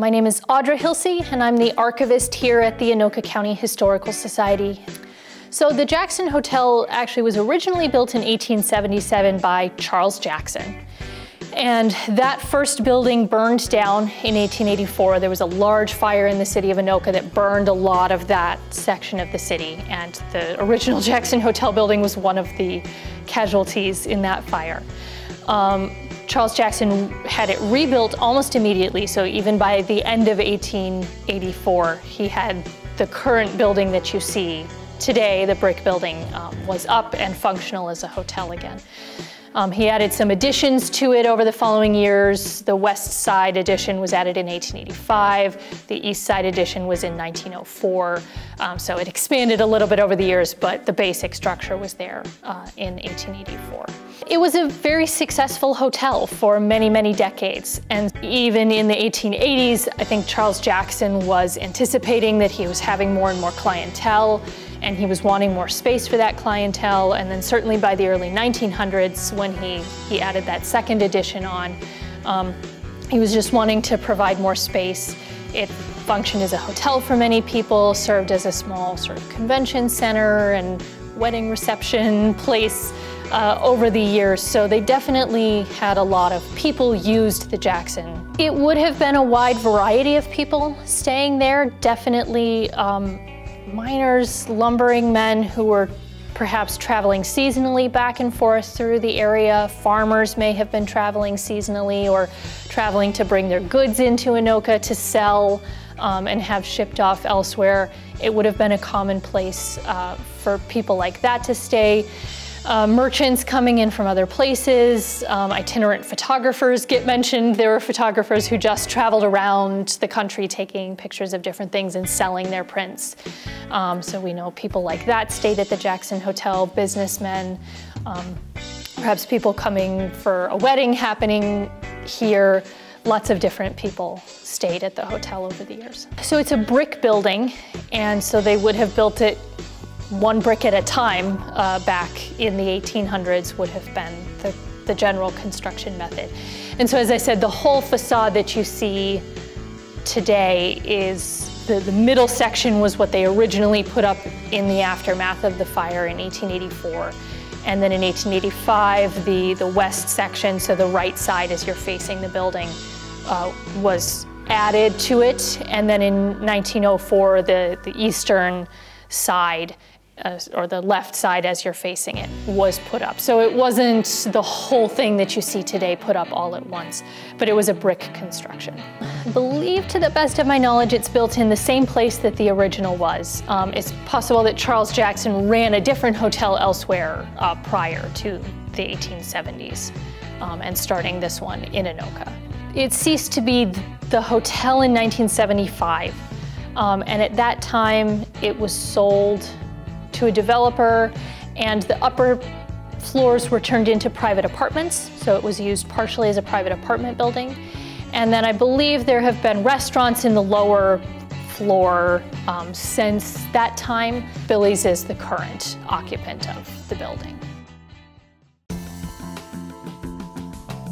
My name is Audra Hilse, and I'm the archivist here at the Anoka County Historical Society. So the Jackson Hotel actually was originally built in 1877 by Charles Jackson. And that first building burned down in 1884. There was a large fire in the city of Anoka that burned a lot of that section of the city. And the original Jackson Hotel building was one of the casualties in that fire. Charles Jackson had it rebuilt almost immediately, so even by the end of 1884, he had the current building that you see today, the brick building, was up and functional as a hotel again. He added some additions to it over the following years. The West Side addition was added in 1885. The East Side addition was in 1904. So it expanded a little bit over the years, but the basic structure was there in 1884. It was a very successful hotel for many, many decades. And even in the 1880s, I think Charles Jackson was anticipating that he was having more and more clientele, and he was wanting more space for that clientele. And then certainly by the early 1900s, when he added that second addition on, he was just wanting to provide more space. It functioned as a hotel for many people, served as a small sort of convention center and wedding reception place over the years. So they definitely had a lot of people used the Jackson. It would have been a wide variety of people staying there, definitely miners, lumbering men who were perhaps traveling seasonally back and forth through the area. Farmers may have been traveling seasonally or traveling to bring their goods into Anoka to sell and have shipped off elsewhere. It would have been a common place for people like that to stay. Merchants coming in from other places, itinerant photographers get mentioned. There were photographers who just traveled around the country taking pictures of different things and selling their prints. So we know people like that stayed at the Jackson Hotel, businessmen, perhaps people coming for a wedding happening here. Lots of different people stayed at the hotel over the years. So it's a brick building, and so they would have built it one brick at a time back in the 1800s would have been the general construction method. And so as I said, the whole facade that you see today is, the middle section was what they originally put up in the aftermath of the fire in 1884. And then in 1885, the west section, so the right side as you're facing the building, was added to it. And then in 1904, the eastern side, or the left side as you're facing it, was put up. So it wasn't the whole thing that you see today put up all at once, but it was a brick construction. I believe, to the best of my knowledge, it's built in the same place that the original was. It's possible that Charles Jackson ran a different hotel elsewhere prior to the 1870s and starting this one in Anoka. It ceased to be the hotel in 1975, and at that time it was sold to a developer, and the upper floors were turned into private apartments, so it was used partially as a private apartment building. And then I believe there have been restaurants in the lower floor since that time. Billy's is the current occupant of the building.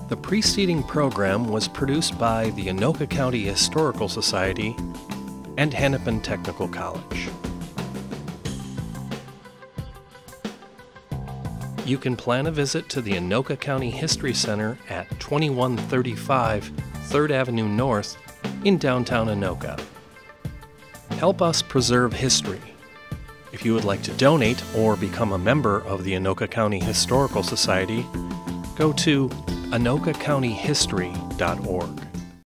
The preceding program was produced by the Anoka County Historical Society and Hennepin Technical College. You can plan a visit to the Anoka County History Center at 2135 3rd Avenue North in downtown Anoka. Help us preserve history. If you would like to donate or become a member of the Anoka County Historical Society, go to anokacountyhistory.org.